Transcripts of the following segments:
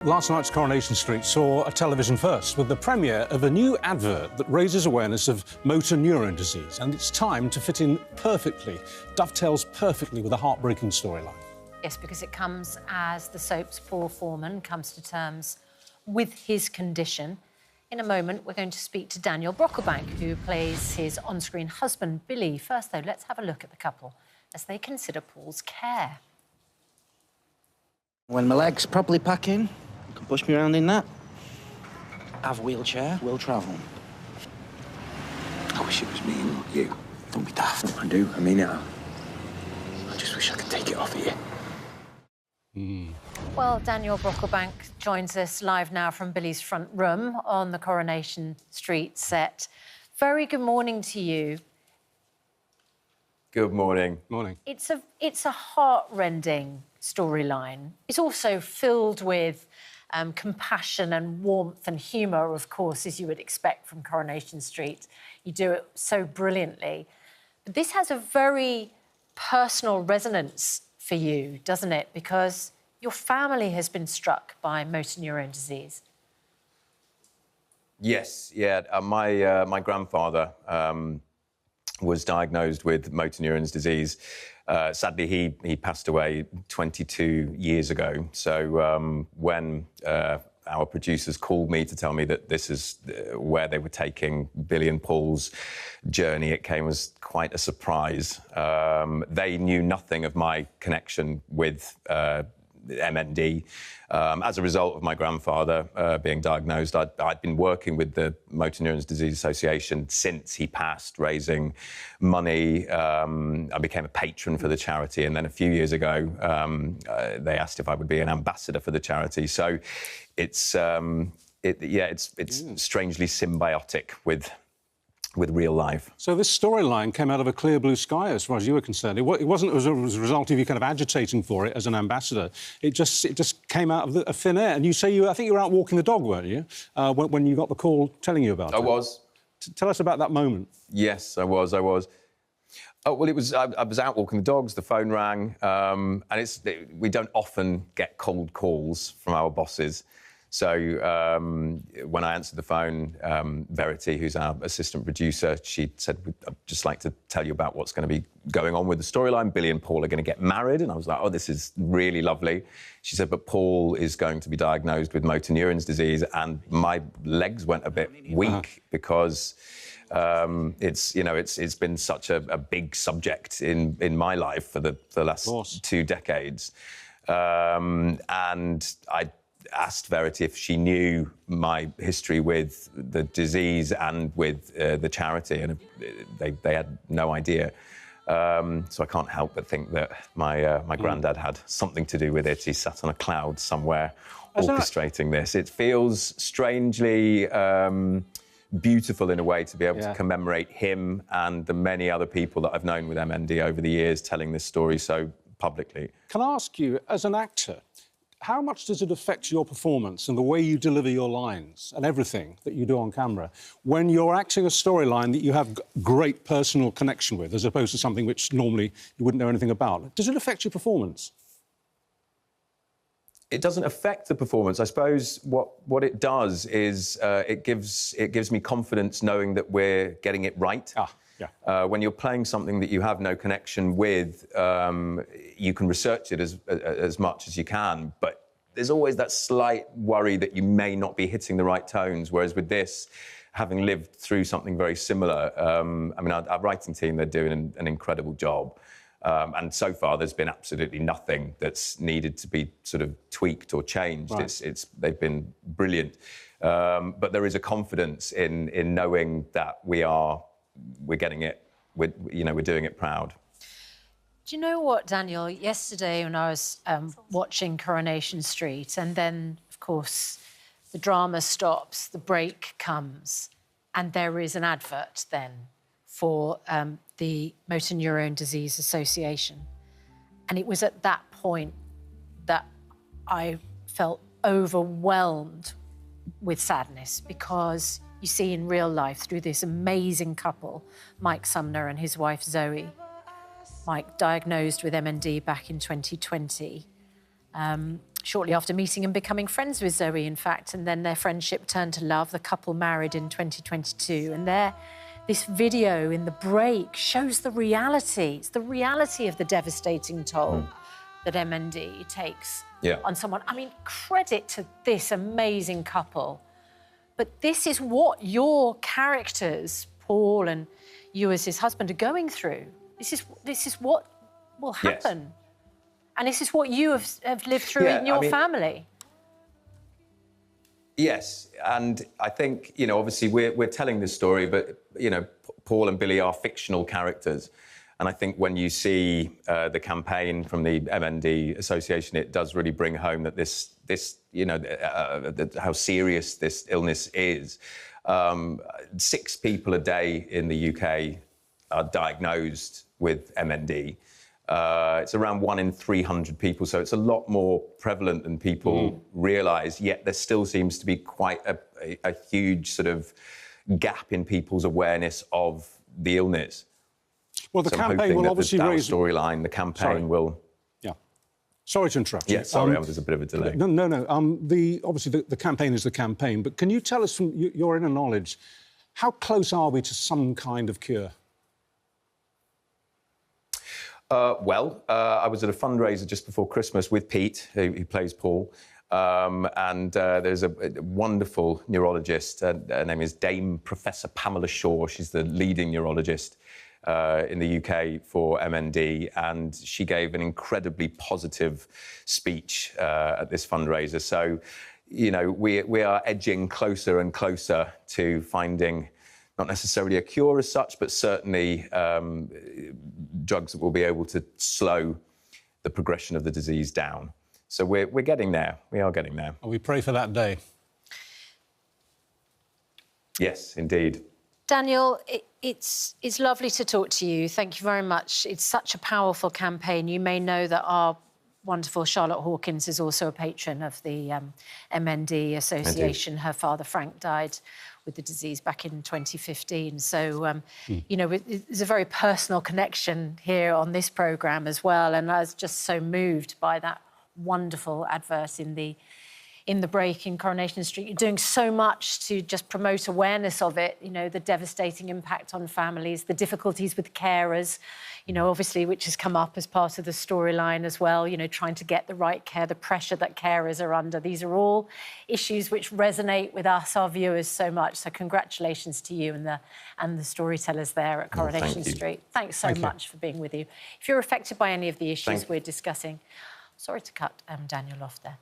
Last night's Coronation Street saw a television first with the premiere of a new advert that raises awareness of motor neuron disease, and it's timed to fit in perfectly, dovetails perfectly with a heartbreaking storyline. Yes, because it comes as the soap's Paul Foreman comes to terms with his condition. In a moment, we're going to speak to Daniel Brocklebank, who plays his on-screen husband, Billy. First, though, let's have a look at the couple as they consider Paul's care. When my legs properly pack in, you can push me around in that. Have a wheelchair, we'll travel. I wish it was me and not you. Don't be daft. I do, I mean it. I just wish I could take it off of you. Well, Daniel Brocklebank joins us live now from Billy's front room on the Coronation Street set. Very good morning to you. Good morning. Morning. It's a heart-rending storyline. It's also filled with compassion and warmth and humour, of course, as you would expect from Coronation Street. You do it so brilliantly. But this has a very personal resonance for you, doesn't it? Because your family has been struck by motor neuron disease. Yes, yeah. My grandfather was diagnosed with motor neurons disease. Sadly, he passed away 22 years ago. So when our producers called me to tell me that this is where they were taking Billy and Paul's journey, it came as quite a surprise. They knew nothing of my connection with MND. As a result of my grandfather being diagnosed, I'd been working with the Motor Neuron Disease Association since he passed, raising money. I became a patron for the charity, and then a few years ago, they asked if I would be an ambassador for the charity. So it's strangely symbiotic with real life. So this storyline came out of a clear blue sky, as far as you were concerned. It wasn't as a result of you kind of agitating for it as an ambassador. It just came out of thin air. And you say I think you were out walking the dog, weren't you, when you got the call telling you about it? I was. Tell us about that moment. Yes, I was. Oh, well, I was out walking the dogs, the phone rang, and we don't often get cold calls from our bosses. So when I answered the phone, Verity, who's our assistant producer, she said, I'd just like to tell you about what's going to be going on with the storyline. Billy and Paul are going to get married. And I was like, oh, this is really lovely. She said, but Paul is going to be diagnosed with motor neurons disease. And my legs went a bit weak because it's been such a big subject in my life for the last 2 decades. And I asked Verity if she knew my history with the disease and with the charity, and they had no idea. So I can't help but think that my granddad had something to do with it. He sat on a cloud somewhere orchestrating this. It feels strangely beautiful in a way to be able to commemorate him and the many other people that I've known with MND over the years telling this story so publicly. Can I ask you, as an actor, how much does it affect your performance and the way you deliver your lines and everything that you do on camera when you're acting a storyline that you have great personal connection with, as opposed to something which normally you wouldn't know anything about? Does it affect your performance? It doesn't affect the performance. I suppose what it does is it gives me confidence knowing that we're getting it right. When you're playing something that you have no connection with, you can research it as much as you can, but there's always that slight worry that you may not be hitting the right tones, whereas with this, having lived through something very similar, I mean, our writing team, they're doing an incredible job. And so far, there's been absolutely nothing that's needed to be sort of tweaked or changed. Right. They've been brilliant. But there is a confidence in knowing that we're getting it, we're doing it proud. Do you know what, Daniel? Yesterday when I was watching Coronation Street, and then, of course, the drama stops, the break comes, and there is an advert then for the Motor Neuron Disease Association. And it was at that point that I felt overwhelmed with sadness, because you see in real life through this amazing couple, Mike Sumner and his wife Zoe. Mike diagnosed with MND back in 2020. shortly after meeting and becoming friends with Zoe, in fact, and then their friendship turned to love. The couple married in 2022, and this video in the break shows the reality. It's the reality of the devastating toll that MND takes on someone. I mean, credit to this amazing couple. But this is what your characters, Paul and you as his husband, are going through. This is what will happen. Yes. And this is what you have lived through in your family. Yes, and I think, you know, obviously we're telling this story, but, you know, Paul and Billy are fictional characters. And I think when you see the campaign from the MND Association, it does really bring home that this you know, how serious this illness is. 6 people a day in the UK are diagnosed with MND. It's around 1 in 300 people, so it's a lot more prevalent than people realise, yet there still seems to be quite a huge sort of gap in people's awareness of the illness. Well, the campaign will obviously raise... the storyline, the campaign will... Yeah. Sorry to interrupt you. Yeah, sorry, there's a bit of a delay. No. Obviously, the campaign is the campaign, but can you tell us from your inner knowledge, how close are we to some kind of cure? I was at a fundraiser just before Christmas with Pete, who plays Paul, and there's a wonderful neurologist. Her name is Dame Professor Pamela Shaw. She's the leading neurologist in the UK for MND, and she gave an incredibly positive speech at this fundraiser. So, you know, we are edging closer and closer to finding not necessarily a cure as such, but certainly drugs that will be able to slow the progression of the disease down. So we're getting there. We are getting there. And we pray for that day. Yes, indeed. Daniel, it's lovely to talk to you. Thank you very much. It's such a powerful campaign. You may know that our wonderful Charlotte Hawkins is also a patron of the MND Association. Her father, Frank, died with the disease back in 2015. So, you know, there's a very personal connection here on this programme as well. And I was just so moved by that wonderful advert in the break in Coronation Street. You're doing so much to just promote awareness of it, you know, the devastating impact on families, the difficulties with carers, you know, obviously, which has come up as part of the storyline as well, you know, trying to get the right care, the pressure that carers are under. These are all issues which resonate with us, our viewers, so much. So congratulations to you and the storytellers there at Coronation Street. Thanks so much for being with you. If you're affected by any of the issues we're discussing, sorry to cut Daniel off there.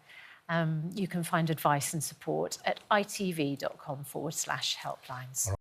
You can find advice and support at itv.com/helplines.